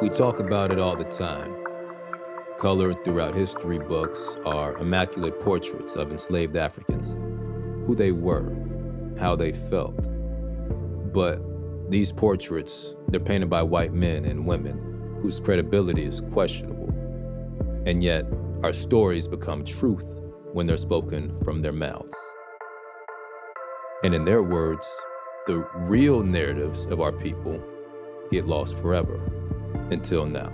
We talk about it all the time. Colored throughout history books are immaculate portraits of enslaved Africans, who they were, how they felt. But these portraits, they're painted by white men and women whose credibility is questionable. And yet, our stories become truth when they're spoken from their mouths. And in their words, the real narratives of our people get lost forever, until now.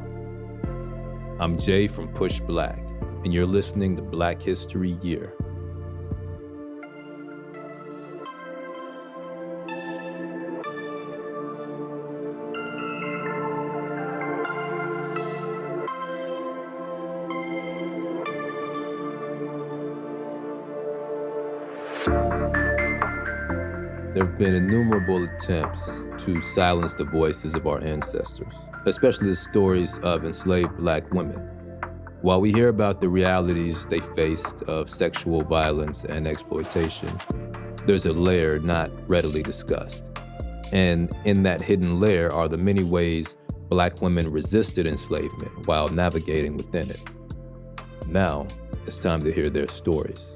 I'm Jay from Push Black, and you're listening to Black History Year. There have been innumerable attempts to silence the voices of our ancestors, especially the stories of enslaved Black women. While we hear about the realities they faced of sexual violence and exploitation, there's a layer not readily discussed. And in that hidden layer are the many ways Black women resisted enslavement while navigating within it. Now, it's time to hear their stories.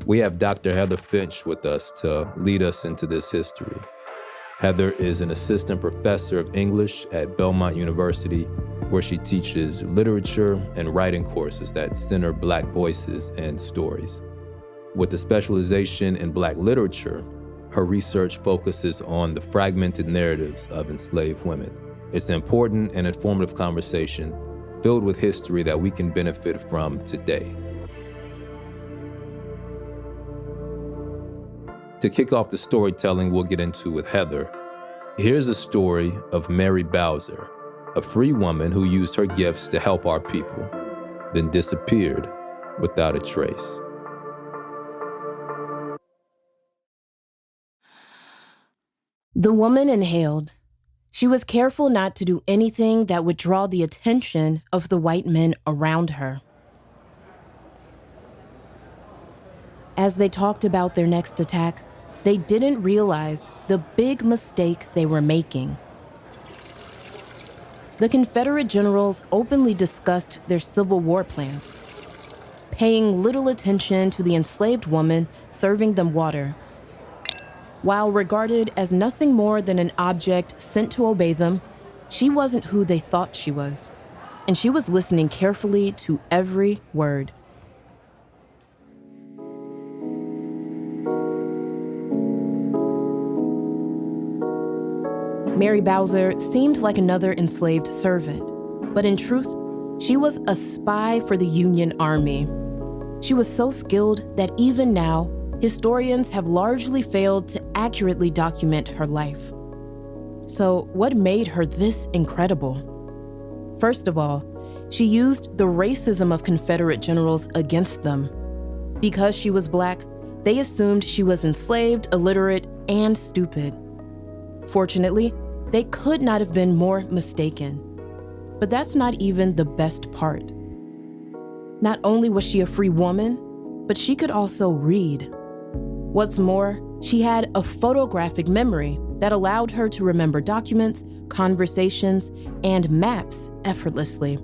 We have Dr. Heather Finch with us to lead us into this history. Heather is an assistant professor of English at Belmont University, where she teaches literature and writing courses that center Black voices and stories. With a specialization in Black literature, her research focuses on the fragmented narratives of enslaved women. It's an important and informative conversation filled with history that we can benefit from today. To kick off the storytelling we'll get into with Heather, here's a story of Mary Bowser, a free woman who used her gifts to help our people, then disappeared without a trace. The woman inhaled. She was careful not to do anything that would draw the attention of the white men around her. As they talked about their next attack, they didn't realize the big mistake they were making. The Confederate generals openly discussed their Civil War plans, paying little attention to the enslaved woman serving them water. While regarded as nothing more than an object sent to obey them, she wasn't who they thought she was, and she was listening carefully to every word. Mary Bowser seemed like another enslaved servant, but in truth, she was a spy for the Union Army. She was so skilled that even now, historians have largely failed to accurately document her life. So what made her this incredible? First of all, she used the racism of Confederate generals against them. Because she was Black, they assumed she was enslaved, illiterate, and stupid. Fortunately, they could not have been more mistaken. But that's not even the best part. Not only was she a free woman, but she could also read. What's more, she had a photographic memory that allowed her to remember documents, conversations, and maps effortlessly.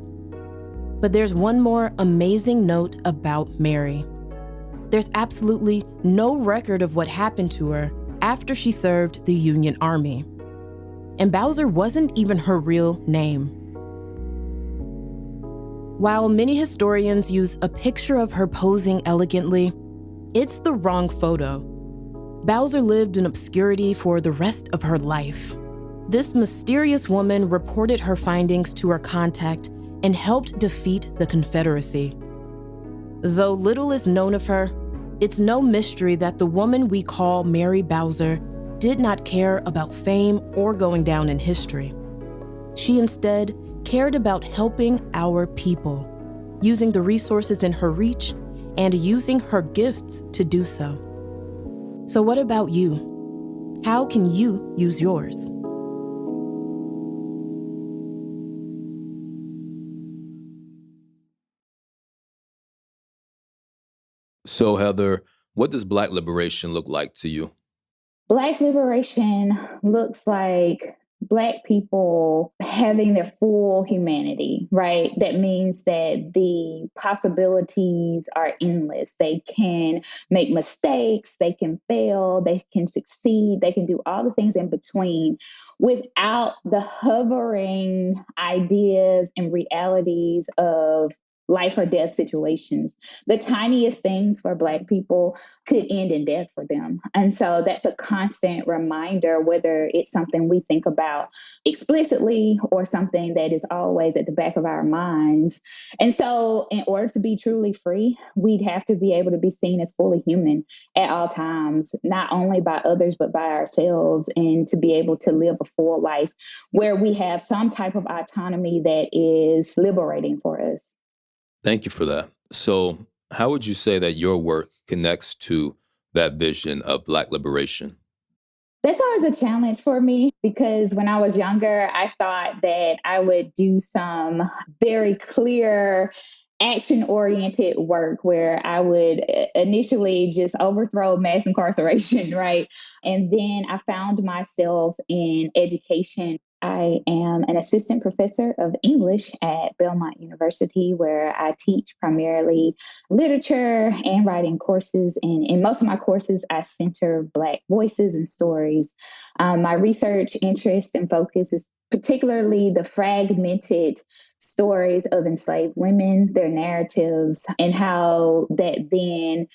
But there's one more amazing note about Mary. There's absolutely no record of what happened to her after she served the Union Army. And Bowser wasn't even her real name. While many historians use a picture of her posing elegantly, it's the wrong photo. Bowser lived in obscurity for the rest of her life. This mysterious woman reported her findings to her contact and helped defeat the Confederacy. Though little is known of her, it's no mystery that the woman we call Mary Bowser did not care about fame or going down in history. She instead cared about helping our people, using the resources in her reach and using her gifts to do so. So what about you? How can you use yours? So Heather, what does Black liberation look like to you? Black liberation looks like Black people having their full humanity, right? That means that the possibilities are endless. They can make mistakes, they can fail, they can succeed, they can do all the things in between without the hovering ideas and realities of life or death situations. The tiniest things for Black people could end in death for them. And so that's a constant reminder, whether it's something we think about explicitly or something that is always at the back of our minds. And so in order to be truly free, we'd have to be able to be seen as fully human at all times, not only by others, but by ourselves, and to be able to live a full life where we have some type of autonomy that is liberating for us. Thank you for that. So how would you say that your work connects to that vision of Black liberation? That's always a challenge for me because when I was younger, I thought that I would do some very clear action-oriented work where I would initially just overthrow mass incarceration, right? And then I found myself in education. I am an assistant professor of English at Belmont University, where I teach primarily literature and writing courses. And in most of my courses, I center Black voices and stories. My research interest and focus is particularly the fragmented stories of enslaved women, their narratives, and how that then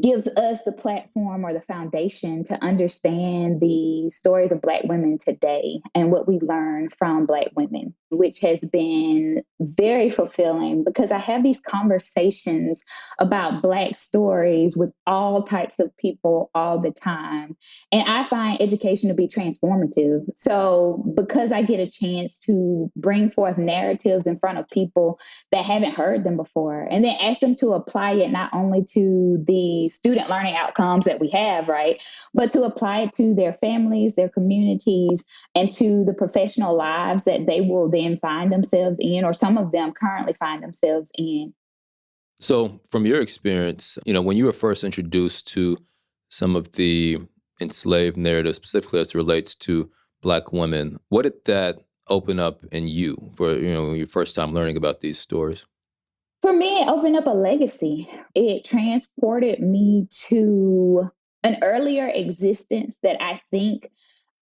gives us the platform or the foundation to understand the stories of Black women today and what we learn from Black women, which has been very fulfilling because I have these conversations about Black stories with all types of people all the time. And I find education to be transformative. So because I get a chance to bring forth narratives in front of people that haven't heard them before, and then ask them to apply it not only to the student learning outcomes that we have, right, but to apply it to their families, their communities, and to the professional lives that they will then find themselves in, or some of them currently find themselves in. So from your experience, when you were first introduced to some of the enslaved narrative, specifically as it relates to Black women, what did that open up in you for, your first time learning about these stories? For me, it opened up a legacy. It transported me to an earlier existence that I think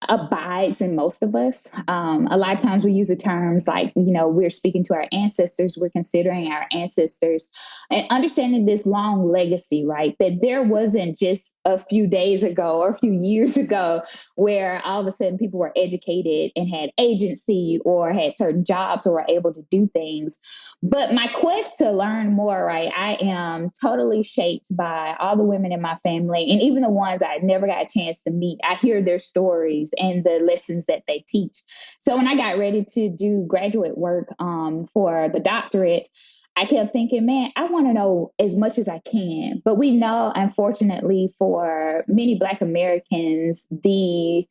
abides in most of us. A lot of times we use the terms like, we're speaking to our ancestors, we're considering our ancestors, and understanding this long legacy, right? That there wasn't just a few days ago or a few years ago where all of a sudden people were educated and had agency or had certain jobs or were able to do things. But my quest to learn more, right? I am totally shaped by all the women in my family, and even the ones I never got a chance to meet. I hear their stories and the lessons that they teach. So when I got ready to do graduate work for the doctorate, I kept thinking, man, I want to know as much as I can. But we know, unfortunately, for many Black Americans, the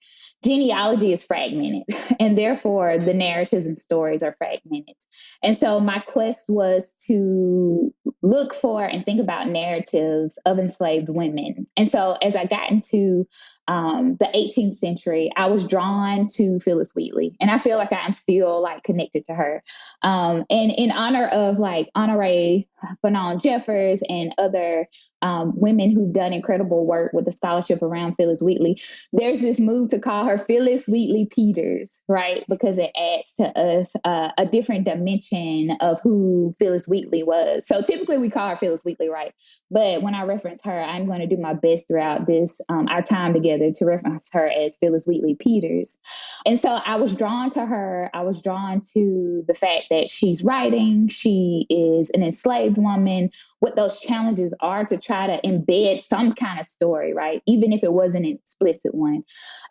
genealogy is fragmented, and therefore the narratives and stories are fragmented. And so my quest was to look for and think about narratives of enslaved women. And so as I got into the 18th century, I was drawn to Phyllis Wheatley, and I feel like I'm still connected to her. And in honor of Honoré Fanon Jeffers and other women who've done incredible work with the scholarship around Phyllis Wheatley, there's this move to call her Phyllis Wheatley Peters, right? Because it adds to us a different dimension of who Phyllis Wheatley was. So typically we call her Phyllis Wheatley, right? But when I reference her, I'm going to do my best throughout this, our time together, to reference her as Phyllis Wheatley Peters. And so I was drawn to her. I was drawn to the fact that she's writing, she is an enslaved woman, what those challenges are to try to embed some kind of story, right? Even if it wasn't an explicit one.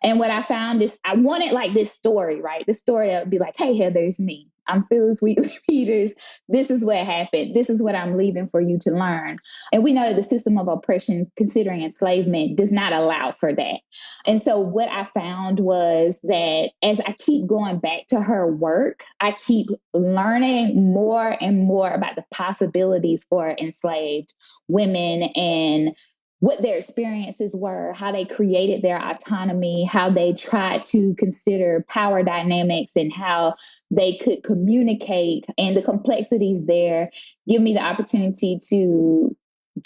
And what I found is I wanted this story, right? The story that would be like, hey, Heather, it's me. I'm Phyllis Wheatley Peters. This is what happened. This is what I'm leaving for you to learn. And we know that the system of oppression, considering enslavement, does not allow for that. And so what I found was that as I keep going back to her work, I keep learning more and more about the possibilities for enslaved women and what their experiences were, how they created their autonomy, how they tried to consider power dynamics and how they could communicate, and the complexities there give me the opportunity to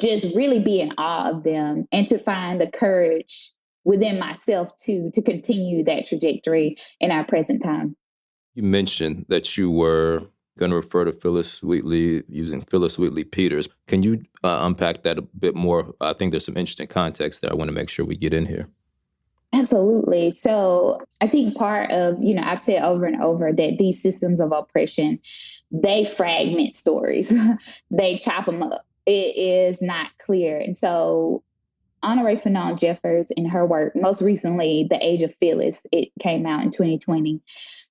just really be in awe of them and to find the courage within myself to continue that trajectory in our present time. You mentioned that you were going to refer to Phyllis Wheatley using Phyllis Wheatley Peters. Can you unpack that a bit more? I think there's some interesting context there I want to make sure we get in here. Absolutely. So I think part of, I've said over and over that these systems of oppression, they fragment stories. They chop them up. It is not clear. And so Honoré Fanon Jeffers, in her work, most recently, The Age of Phyllis, it came out in 2020.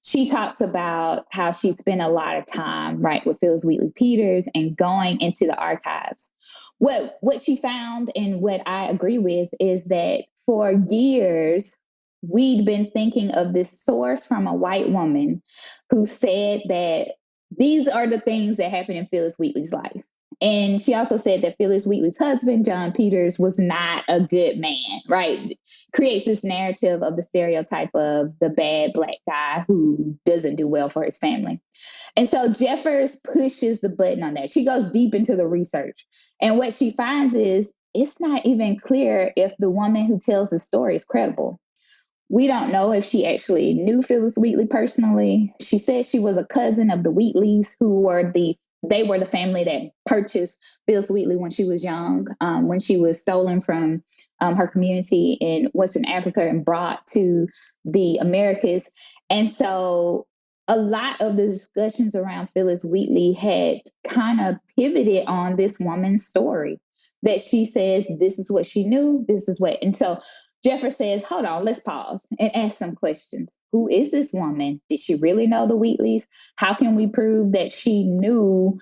She talks about how she spent a lot of time, right, with Phyllis Wheatley Peters and going into the archives. What she found, and what I agree with, is that for years, we'd been thinking of this source from a white woman who said that these are the things that happened in Phyllis Wheatley's life. And she also said that Phyllis Wheatley's husband, John Peters, was not a good man, right? Creates this narrative of the stereotype of the bad Black guy who doesn't do well for his family. And so Jeffers pushes the button on that. She goes deep into the research. And what she finds is it's not even clear if the woman who tells the story is credible. We don't know if she actually knew Phyllis Wheatley personally. She says she was a cousin of the Wheatleys, who were the family that purchased Phyllis Wheatley when she was young, when she was stolen from her community in Western Africa and brought to the Americas. And so a lot of the discussions around Phyllis Wheatley had kind of pivoted on this woman's story, that she says, this is what she knew, this is what. And so Jeffers says, hold on, let's pause and ask some questions. Who is this woman? Did she really know the Wheatleys? How can we prove that she knew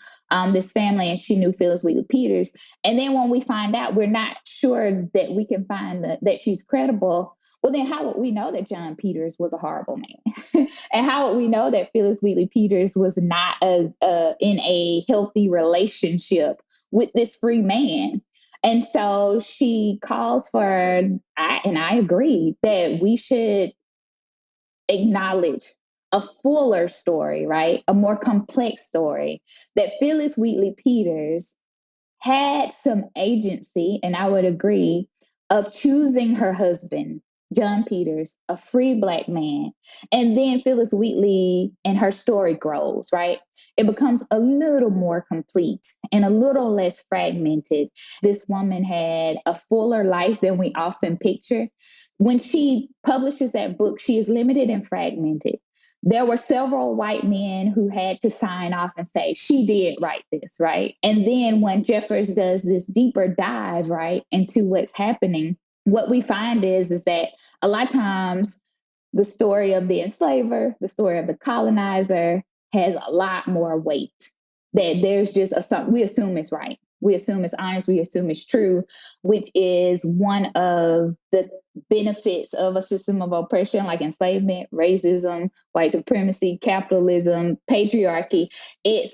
this family and she knew Phyllis Wheatley Peters? And then when we find out we're not sure that we can find that she's credible, well, then how would we know that John Peters was a horrible man? And how would we know that Phyllis Wheatley Peters was not in a healthy relationship with this free man? And so she calls for, and I agree, that we should acknowledge a fuller story, right? A more complex story, that Phyllis Wheatley Peters had some agency, and I would agree, of choosing her husband, John Peters, a free Black man. And then Phyllis Wheatley and her story grows, right? It becomes a little more complete and a little less fragmented. This woman had a fuller life than we often picture. When she publishes that book, she is limited and fragmented. There were several white men who had to sign off and say, she did write this, right? And then when Jeffers does this deeper dive, right, into what's happening, what we find is that a lot of times the story of the enslaver, the story of the colonizer has a lot more weight. That there's just we assume it's right. We assume it's honest. We assume it's true, which is one of the benefits of a system of oppression like enslavement, racism, white supremacy, capitalism, patriarchy.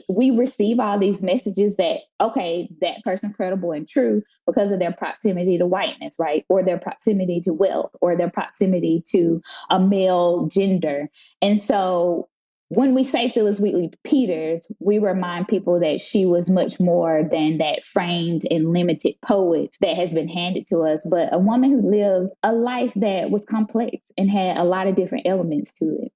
We receive all these messages that, okay, that person's credible and true because of their proximity to whiteness, right? Or their proximity to wealth, or their proximity to a male gender. And so when we say Phyllis Wheatley Peters, we remind people that she was much more than that framed and limited poet that has been handed to us, but a woman who lived a life that was complex and had a lot of different elements to it.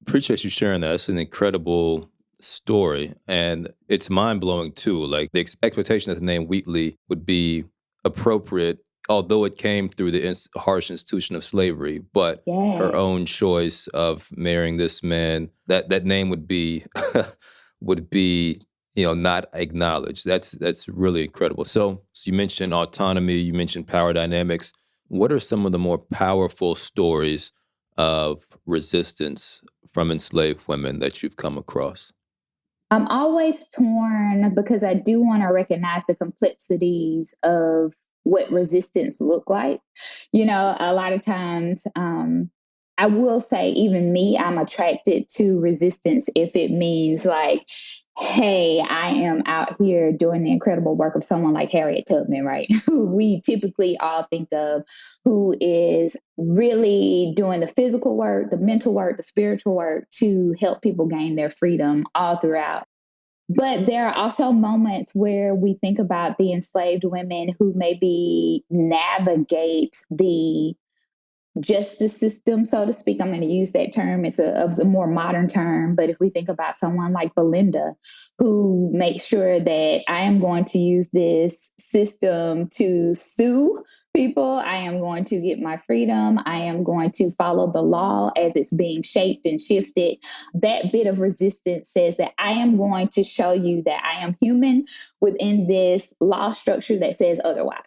Appreciate you sharing that. It's an incredible story, and it's mind-blowing too. Like, the expectation that the name Wheatley would be appropriate, although it came through the harsh institution of slavery, but Yes. her own choice of marrying this man, that name would be not acknowledged. That's really incredible. So you mentioned autonomy, you mentioned power dynamics. What are some of the more powerful stories of resistance from enslaved women that you've come across? I'm always torn because I do want to recognize the complexities of what resistance look like. A lot of times, I will say, even me, I'm attracted to resistance if it means like hey, I am out here doing the incredible work of someone like Harriet Tubman, right? Who we typically all think of, who is really doing the physical work, the mental work, the spiritual work to help people gain their freedom all throughout. But there are also moments where we think about the enslaved women who maybe navigate the justice system, so to speak. I'm going to use that term. It's a more modern term. But if we think about someone like Belinda, who makes sure that I am going to use this system to sue people, I am going to get my freedom, I am going to follow the law as it's being shaped and shifted, that bit of resistance says that I am going to show you that I am human within this law structure that says otherwise.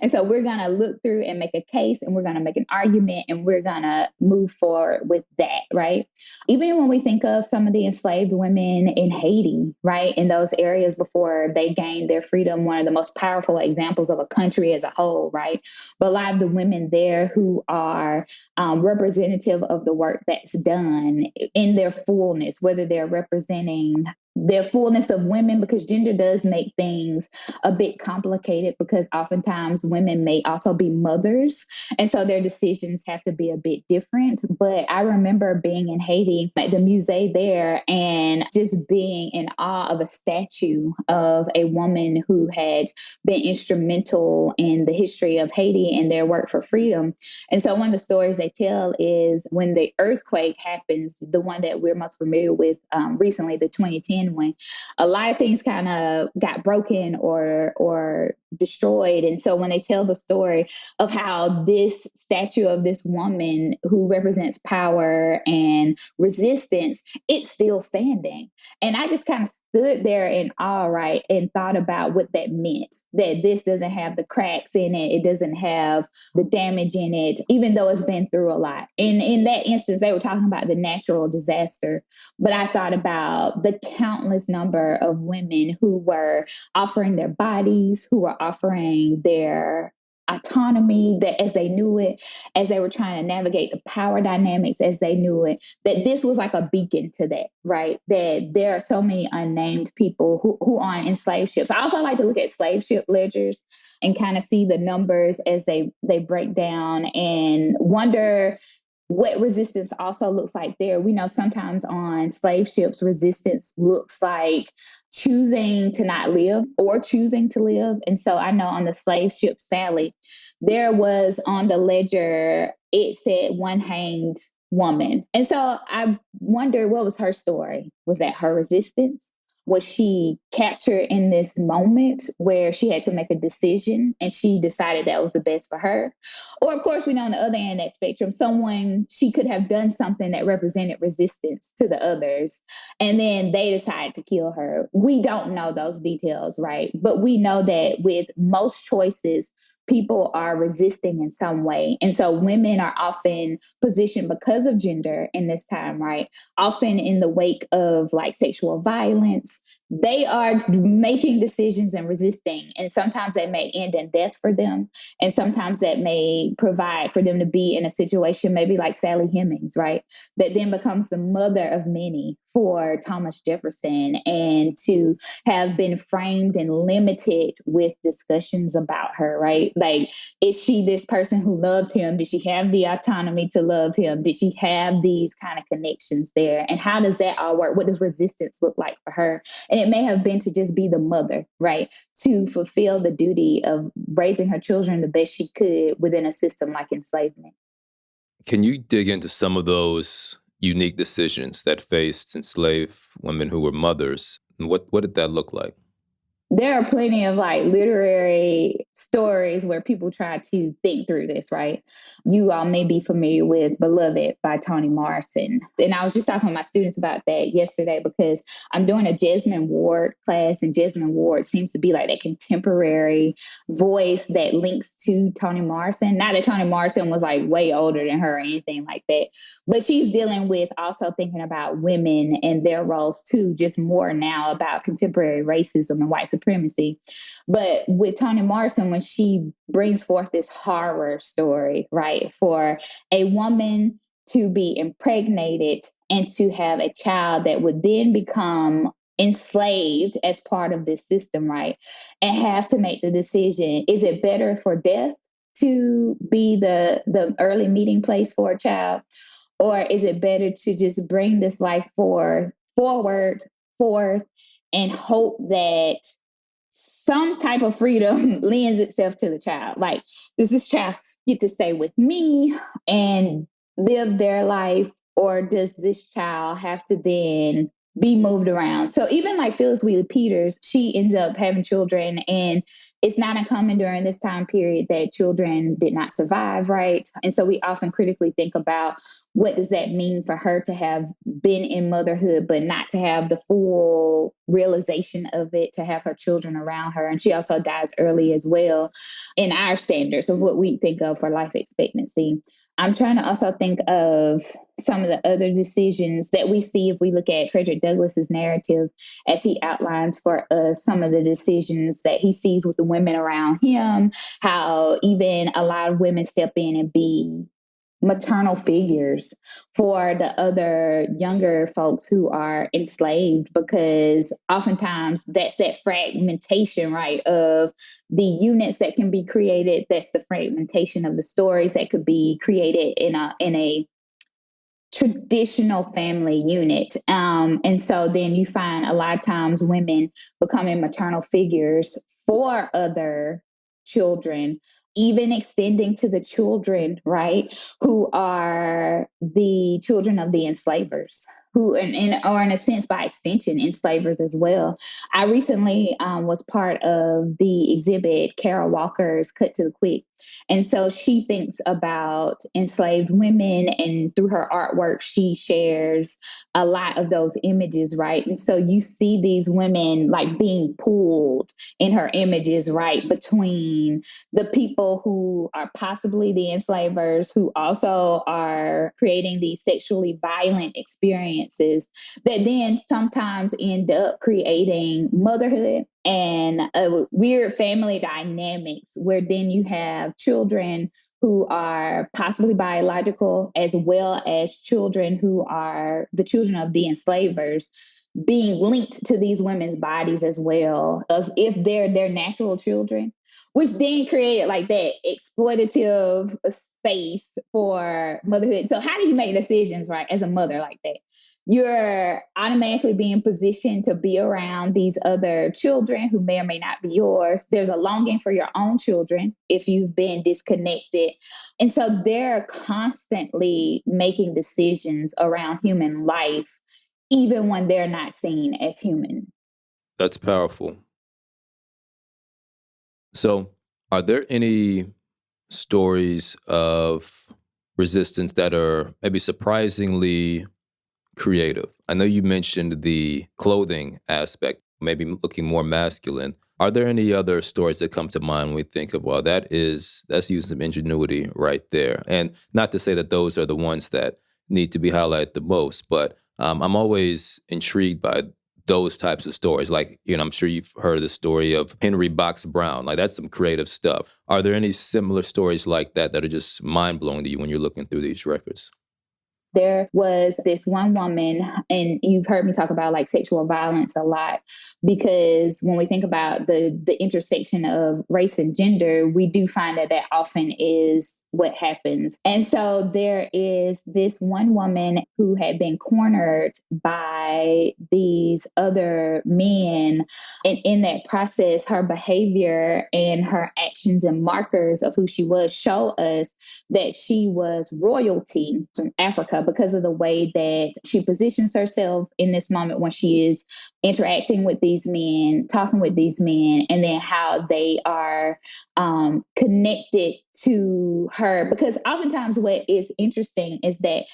And so we're going to look through and make a case, and we're going to make an argument, and we're going to move forward with that, right? Even when we think of some of the enslaved women in Haiti, right, in those areas before they gained their freedom, one of the most powerful examples of a country as a whole, right? But a lot of the women there who are representative of the work that's done in their fullness, whether they're representing their fullness of women, because gender does make things a bit complicated, because oftentimes women may also be mothers. And so their decisions have to be a bit different. But I remember being in Haiti at the musée there and just being in awe of a statue of a woman who had been instrumental in the history of Haiti and their work for freedom. And so one of the stories they tell is when the earthquake happens, the one that we're most familiar with recently, the 2010 when a lot of things kind of got broken or destroyed. And so when they tell the story of how this statue of this woman who represents power and resistance, it's still standing. And I just kind of stood there in awe, right, and thought about what that meant, that this doesn't have the cracks in it, it doesn't have the damage in it, even though it's been through a lot. And in that instance, they were talking about the natural disaster, but I thought about the countless number of women who were offering their bodies, who were offering their autonomy, that as they knew it, as they were trying to navigate the power dynamics as they knew it, that this was like a beacon to that, right? That there are so many unnamed people who are on enslaved ships. I also like to look at slave ship ledgers and kind of see the numbers as they break down and wonder what resistance also looks like there. We know sometimes on slave ships, resistance looks like choosing to not live or choosing to live. And so I know on the slave ship Sally, there was on the ledger, it said one hanged woman. And so I wonder, what was her story? Was that her resistance? Was she captured in this moment where she had to make a decision and she decided that was the best for her? Or, of course, we know on the other end of that spectrum, she could have done something that represented resistance to the others, and then they decided to kill her. We don't know those details, right? But we know that with most choices, people are resisting in some way. And so women are often positioned because of gender in this time, right? Often in the wake of like sexual violence, they are making decisions and resisting. And sometimes that may end in death for them. And sometimes that may provide for them to be in a situation maybe like Sally Hemings, right? That then becomes the mother of many for Thomas Jefferson, and to have been framed and limited with discussions about her, right? Like, is she this person who loved him? Did she have the autonomy to love him? Did she have these kind of connections there? And how does that all work? What does resistance look like for her? And it may have been to just be the mother, right? To fulfill the duty of raising her children the best she could within a system like enslavement. Can you dig into some of those unique decisions that faced enslaved women who were mothers? And what did that look like? There are plenty of like literary stories where people try to think through this, right? You all may be familiar with Beloved by Toni Morrison. And I was just talking with my students about that yesterday because I'm doing a Jesmyn Ward class, and Jesmyn Ward seems to be like that contemporary voice that links to Toni Morrison. Not that Toni Morrison was like way older than her or anything like that, but she's dealing with also thinking about women and their roles too, just more now about contemporary racism and white supremacy. But with Toni Morrison, when she brings forth this horror story, right, for a woman to be impregnated and to have a child that would then become enslaved as part of this system, right? And have to make the decision, is it better for death to be the early meeting place for a child? Or is it better to just bring this life forth, and hope that some type of freedom lends itself to the child? Like, does this child get to stay with me and live their life? Or does this child have to then be moved around? So even like Phyllis Wheatley Peters, she ends up having children, and it's not uncommon during this time period that children did not survive, right? And so we often critically think about, what does that mean for her to have been in motherhood, but not to have the full realization of it, to have her children around her. And she also dies early as well in our standards of what we think of for life expectancy. I'm trying to also think of some of the other decisions that we see if we look at Frederick Douglass's narrative, as he outlines for us some of the decisions that he sees with the women around him, how even a lot of women step in and be maternal figures for the other younger folks who are enslaved, because oftentimes that's that fragmentation, right, of the units that can be created. That's the fragmentation of the stories that could be created in a traditional family unit. And so then you find a lot of times women becoming maternal figures for other children, even extending to the children, right, who are the children of the enslavers, who, or in a sense, by extension, enslavers as well. I recently was part of the exhibit Kara Walker's Cut to the Quick. And so she thinks about enslaved women, and through her artwork, she shares a lot of those images, right? And so you see these women like being pulled in her images, right, between the people who are possibly the enslavers, who also are creating these sexually violent experiences that then sometimes end up creating motherhood and weird family dynamics, where then you have children who are possibly biological, as well as children who are the children of the enslavers, being linked to these women's bodies as well, as if they're their natural children, which then created like that exploitative space for motherhood. So how do you make decisions, right, as a mother like that? You're automatically being positioned to be around these other children who may or may not be yours. There's a longing for your own children if you've been disconnected. And so they're constantly making decisions around human life, even when they're not seen as human. That's powerful. So, are there any stories of resistance that are maybe surprisingly creative? I know you mentioned the clothing aspect, maybe looking more masculine. Are there any other stories that come to mind when we think of, well, that's using some ingenuity right there? And not to say that those are the ones that need to be highlighted the most, but I'm always intrigued by those types of stories. Like, I'm sure you've heard the story of Henry Box Brown. Like, that's some creative stuff. Are there any similar stories like that that are just mind-blowing to you when you're looking through these records? There was this one woman, and you've heard me talk about like sexual violence a lot, because when we think about the intersection of race and gender, we do find that often is what happens. And so there is this one woman who had been cornered by these other men. And in that process, her behavior and her actions and markers of who she was show us that she was royalty from Africa, because of the way that she positions herself in this moment when she is interacting with these men, talking with these men, and then how they are connected to her. Because oftentimes what is interesting is that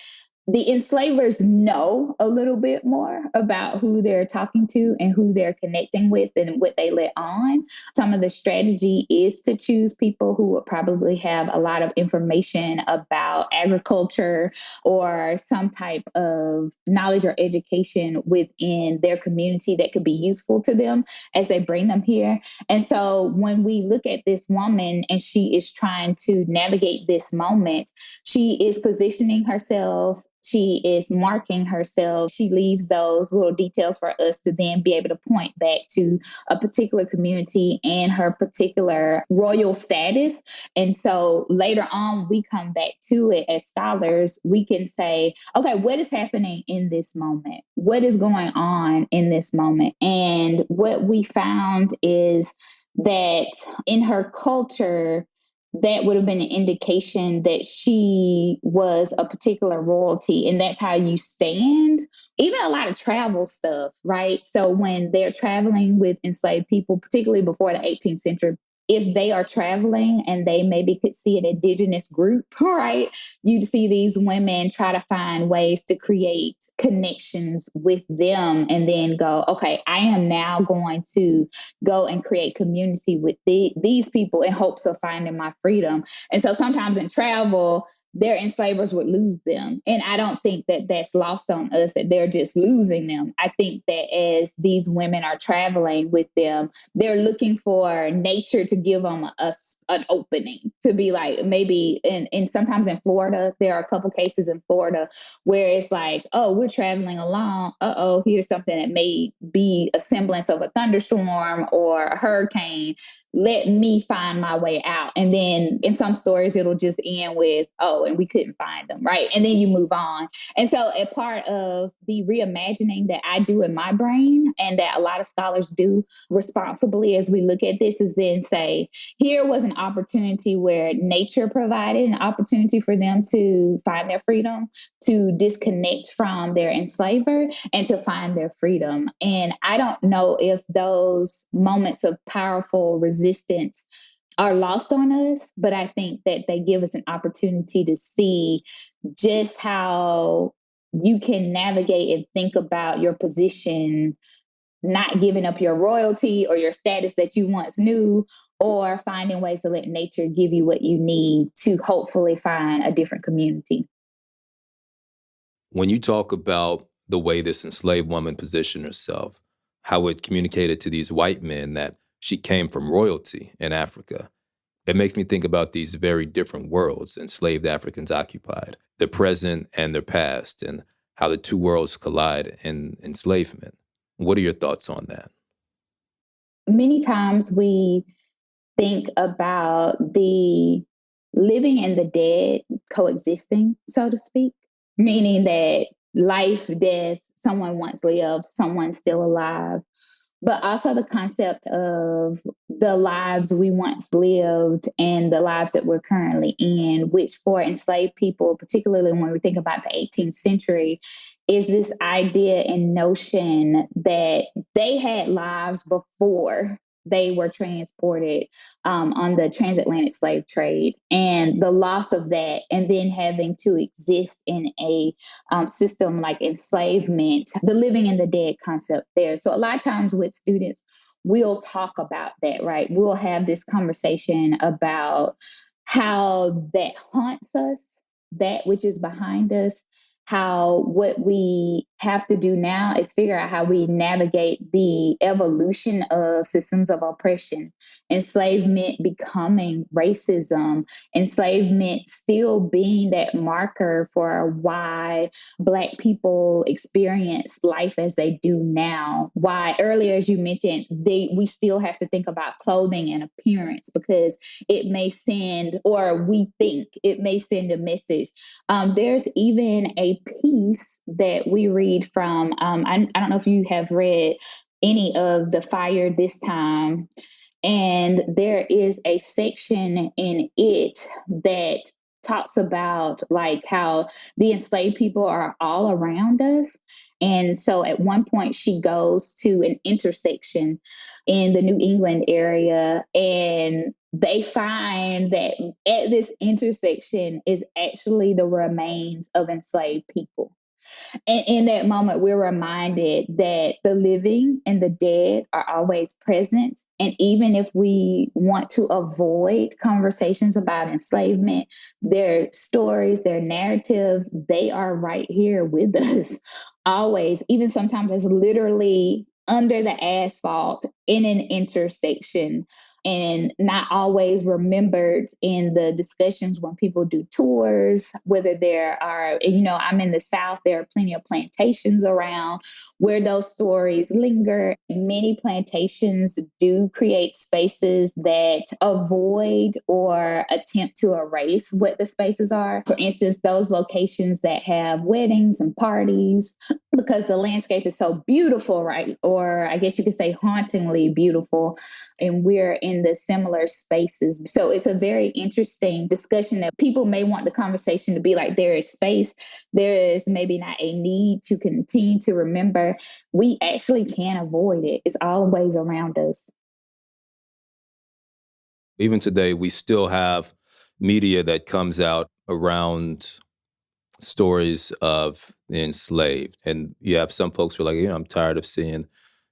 the enslavers know a little bit more about who they're talking to and who they're connecting with and what they let on. Some of the strategy is to choose people who would probably have a lot of information about agriculture or some type of knowledge or education within their community that could be useful to them as they bring them here. And so when we look at this woman and she is trying to navigate this moment, she is positioning herself She is marking herself. She leaves those little details for us to then be able to point back to a particular community and her particular royal status. And so later on, we come back to it as scholars. We can say, okay, what is happening in this moment? What is going on in this moment? And what we found is that in her culture, that would have been an indication that she was a particular royalty, and that's how you stand. Even a lot of travel stuff, right? So when they're traveling with enslaved people, particularly before the 18th century, if they are traveling and they maybe could see an indigenous group, right? You'd see these women try to find ways to create connections with them and then go, okay, I am now going to go and create community with these people in hopes of finding my freedom. And so sometimes in travel, their enslavers would lose them. And I don't think that that's lost on us, that they're just losing them. I think that as these women are traveling with them, they're looking for nature to give them an opening to be like, maybe and sometimes in Florida, there are a couple cases in Florida where it's like, oh, we're traveling along. Here's something that may be a semblance of a thunderstorm or a hurricane. Let me find my way out. And then in some stories, it'll just end with, oh, and we couldn't find them, right? And then you move on. And so a part of the reimagining that I do in my brain and that a lot of scholars do responsibly as we look at this is then say, here was an opportunity where nature provided an opportunity for them to find their freedom, to disconnect from their enslaver, and to find their freedom. And I don't know if those moments of powerful resistance are lost on us, but I think that they give us an opportunity to see just how you can navigate and think about your position, not giving up your royalty or your status that you once knew, or finding ways to let nature give you what you need to hopefully find a different community. When you talk about the way this enslaved woman positioned herself, how it communicated to these white men that she came from royalty in Africa, it makes me think about these very different worlds enslaved Africans occupied, their present and their past, and how the two worlds collide in enslavement. What are your thoughts on that? Many times we think about the living and the dead coexisting, so to speak, meaning that life, death, someone once lived, someone still alive, but also the concept of the lives we once lived and the lives that we're currently in, which for enslaved people, particularly when we think about the 18th century, is this idea and notion that they had lives before they were transported on the transatlantic slave trade, and the loss of that, and then having to exist in a system like enslavement, the living and the dead concept there. So a lot of times with students, we'll talk about that, right? We'll have this conversation about how that haunts us, that which is behind us, how what we have to do now is figure out how we navigate the evolution of systems of oppression, enslavement becoming racism, enslavement still being that marker for why Black people experience life as they do now. Why earlier, as you mentioned, we still have to think about clothing and appearance because it may send, or we think it may send a message. There's even a piece that we read from, I don't know if you have read any of The Fire This Time, and there is a section in it that talks about like how the enslaved people are all around us. And so at one point she goes to an intersection in the New England area, and they find that at this intersection is actually the remains of enslaved people. And in that moment, we're reminded that the living and the dead are always present. And even if we want to avoid conversations about enslavement, their stories, their narratives, they are right here with us always, even sometimes as literally under the asphalt in an intersection. and not always remembered in the discussions when people do tours, whether there are, I'm in the South, there are plenty of plantations around where those stories linger. Many plantations do create spaces that avoid or attempt to erase what the spaces are. For instance, those locations that have weddings and parties, because the landscape is so beautiful, right? Or I guess you could say hauntingly beautiful. And we're in the similar spaces. So it's a very interesting discussion that people may want the conversation to be like, there is space. There is maybe not a need to continue to remember. We actually can't avoid it. It's always around us. Even today, we still have media that comes out around stories of the enslaved. And you have some folks who are like, I'm tired of seeing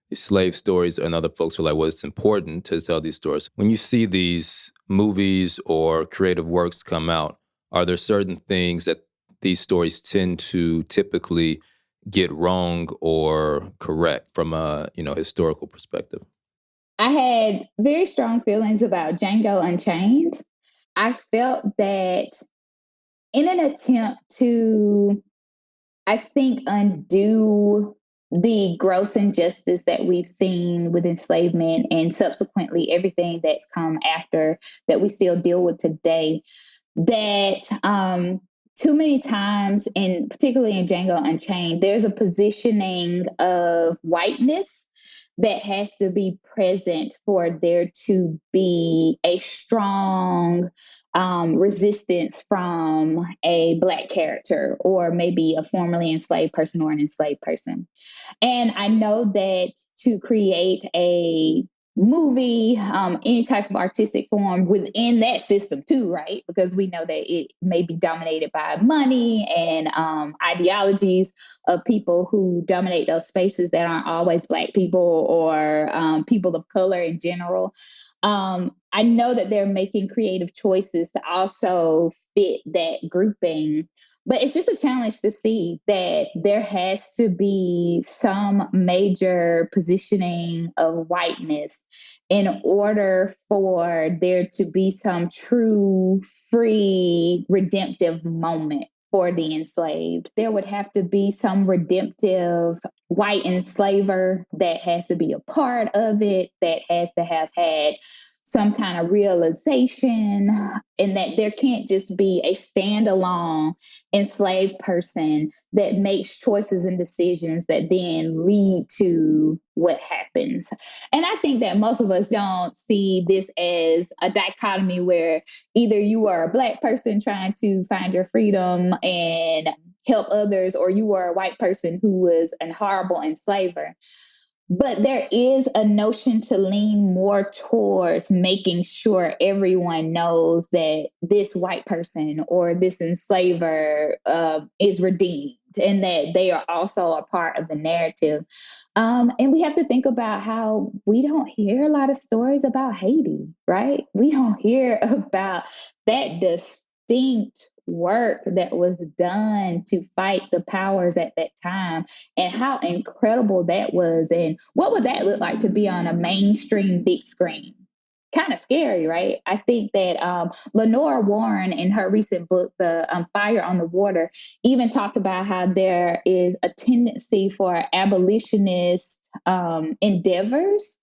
these slave stories. And other folks who are like, well, it's important to tell these stories. When you see these movies or creative works come out, are there certain things that these stories tend to typically get wrong or correct from a, historical perspective? I had very strong feelings about Django Unchained. I felt that in an attempt to, I think, undo the gross injustice that we've seen with enslavement and subsequently everything that's come after that we still deal with today, that too many times, and particularly in Django Unchained, there's a positioning of whiteness that has to be present for there to be a strong resistance from a Black character or maybe a formerly enslaved person or an enslaved person. And I know that to create a movie, any type of artistic form within that system too, right? Because we know that it may be dominated by money and ideologies of people who dominate those spaces that aren't always Black people or people of color in general. I know that they're making creative choices to also fit that grouping. But it's just a challenge to see that there has to be some major positioning of whiteness in order for there to be some true, free, redemptive moment for the enslaved. There would have to be some redemptive white enslaver that has to be a part of it, that has to have had some kind of realization, and that there can't just be a standalone enslaved person that makes choices and decisions that then lead to what happens. And I think that most of us don't see this as a dichotomy where either you are a Black person trying to find your freedom and help others, or you are a white person who was a horrible enslaver. But there is a notion to lean more towards making sure everyone knows that this white person or this enslaver is redeemed and that they are also a part of the narrative. And we have to think about how we don't hear a lot of stories about Haiti, right? We don't hear about that distinct work that was done to fight the powers at that time and how incredible that was. And what would that look like to be on a mainstream big screen? Kind of scary, right? I think that Lenore Warren in her recent book, The Fire on the Water, even talked about how there is a tendency for abolitionist endeavors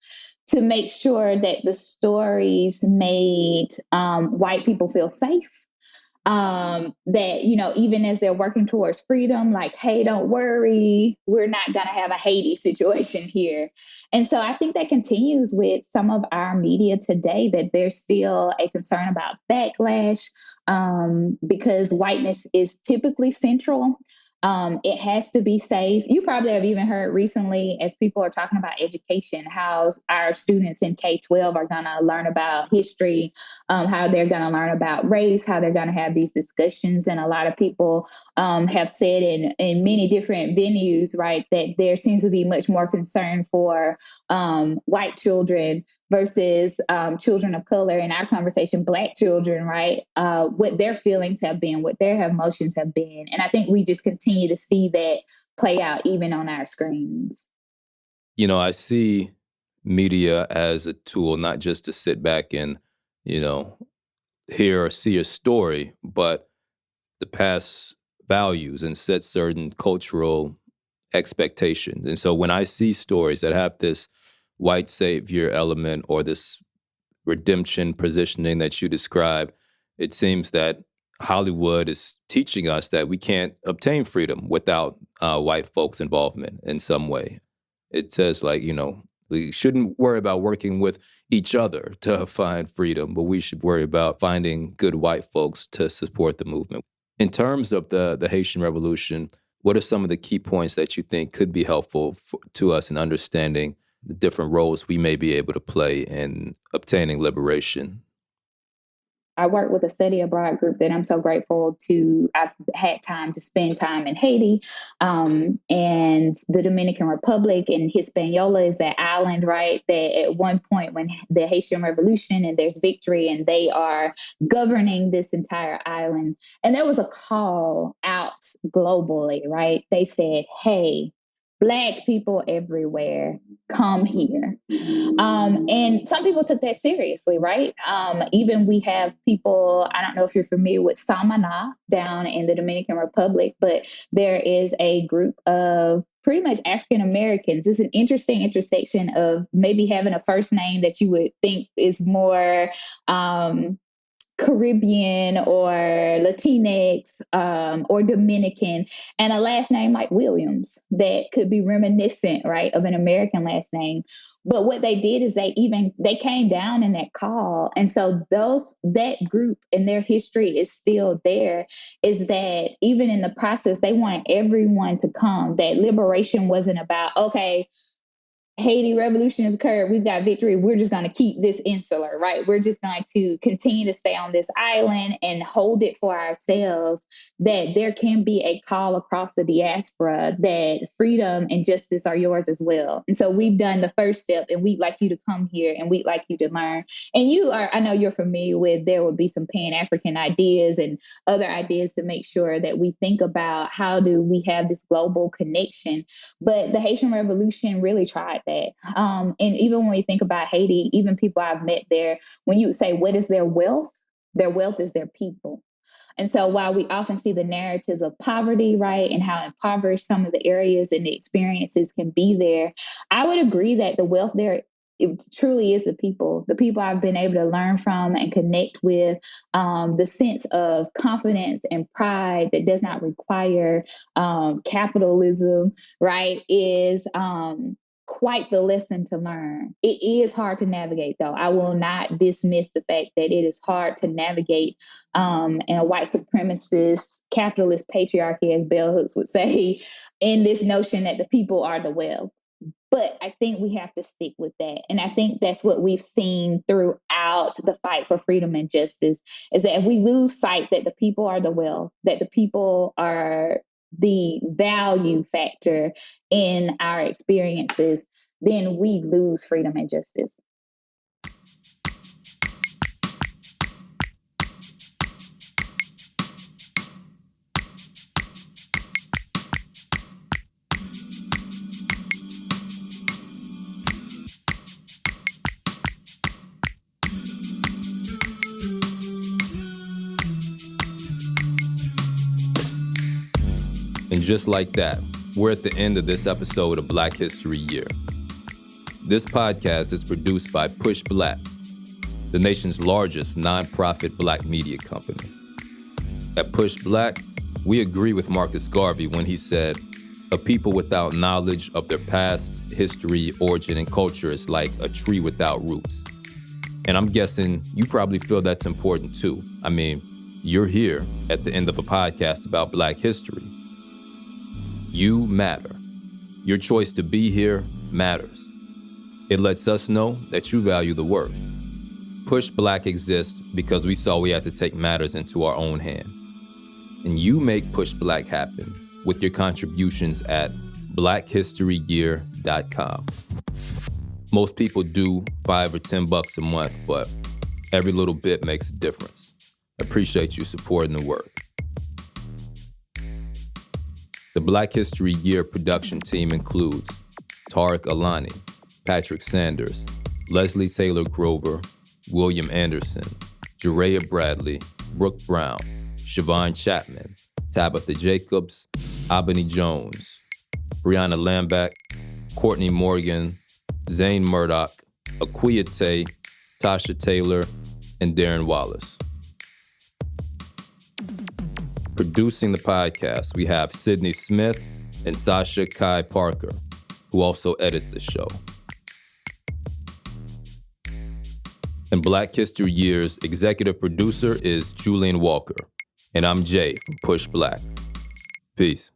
to make sure that the stories made white people feel safe. That, even as they're working towards freedom, like, hey, don't worry, we're not going to have a Haiti situation here. And so I think that continues with some of our media today, that there's still a concern about backlash because whiteness is typically central. It has to be safe. You probably have even heard recently, as people are talking about education, how our students in K-12 are going to learn about history, how they're going to learn about race, how they're going to have these discussions. And a lot of people have said in many different venues, right, that there seems to be much more concern for white children versus children of color. In our conversation, Black children, right, what their feelings have been, what their emotions have been. And I think we just continue to see that play out even on our screens. I see media as a tool, not just to sit back and, hear or see a story, but to pass values and set certain cultural expectations. And so when I see stories that have this white savior element or this redemption positioning that you describe, it seems that Hollywood is teaching us that we can't obtain freedom without white folks' involvement in some way. It says, we shouldn't worry about working with each other to find freedom, but we should worry about finding good white folks to support the movement. In terms of the Haitian Revolution, what are some of the key points that you think could be helpful to us in understanding the different roles we may be able to play in obtaining liberation? I work with a study abroad group that I'm so grateful to. I've had time to spend time in Haiti and the Dominican Republic, and Hispaniola is that island, right? That at one point when the Haitian Revolution and there's victory and they are governing this entire island. And there was a call out globally, right? They said, hey, Black people everywhere, come here. And some people took that seriously, right? Even we have people, I don't know if you're familiar with Samana down in the Dominican Republic, but there is a group of pretty much African Americans. It's an interesting intersection of maybe having a first name that you would think is more Caribbean or Latinx or Dominican, and a last name like Williams that could be reminiscent, right, of an American last name. But what they did is they came down in that call. And so that group and their history is still there, is that even in the process, they wanted everyone to come. That liberation wasn't about, okay, Haiti revolution has occurred. We've got victory. We're just going to keep this insular, right? We're just going to continue to stay on this island and hold it for ourselves. That there can be a call across the diaspora that freedom and justice are yours as well. And so we've done the first step, and we'd like you to come here and we'd like you to learn. And I know you're familiar with, there would be some Pan-African ideas and other ideas to make sure that we think about how do we have this global connection. But the Haitian Revolution really tried that. And even when we think about Haiti, even people I've met there, when you say, what is their wealth is their people. And so while we often see the narratives of poverty, right, and how impoverished some of the areas and the experiences can be there, I would agree that the wealth there, it truly is the people I've been able to learn from and connect with. The sense of confidence and pride that does not require capitalism, right, is quite the lesson to learn. It is hard to navigate, though. I will not dismiss the fact that it is hard to navigate in a white supremacist, capitalist patriarchy, as bell hooks would say, in this notion that the people are the wealth. But I think we have to stick with that. And I think that's what we've seen throughout the fight for freedom and justice, is that if we lose sight that the people are the wealth, that the people are the value factor in our experiences, then we lose freedom and justice. And just like that, we're at the end of this episode of Black History Year. This podcast is produced by Push Black, the nation's largest nonprofit Black media company. At Push Black, we agree with Marcus Garvey when he said, "A people without knowledge of their past, history, origin, and culture is like a tree without roots." And I'm guessing you probably feel that's important too. I mean, you're here at the end of a podcast about Black history. You matter. Your choice to be here matters. It lets us know that you value the work. Push Black exists because we saw we had to take matters into our own hands. And you make Push Black happen with your contributions at blackhistoryyear.com. Most people do $5 or $10 a month, but every little bit makes a difference. I appreciate you supporting the work. The Black History Year production team includes Tareq Alani, Patrick Sanders, Leslie Taylor Grover, William Anderson, Jareyah Bradley, Brooke Brown, Shiavon Chapman, Tabitha Jacobs, Abeni Jones, Briona Lamback, Courtney Morgan, Zain Murdock, Akua Tay, Tasha Taylor, and Darren Wallace. Producing the podcast, we have Cydney Smith and Sasha Kai Parker, who also edits the show. And Black History Year's executive producer is Julian Walker. And I'm Jay from Push Black. Peace.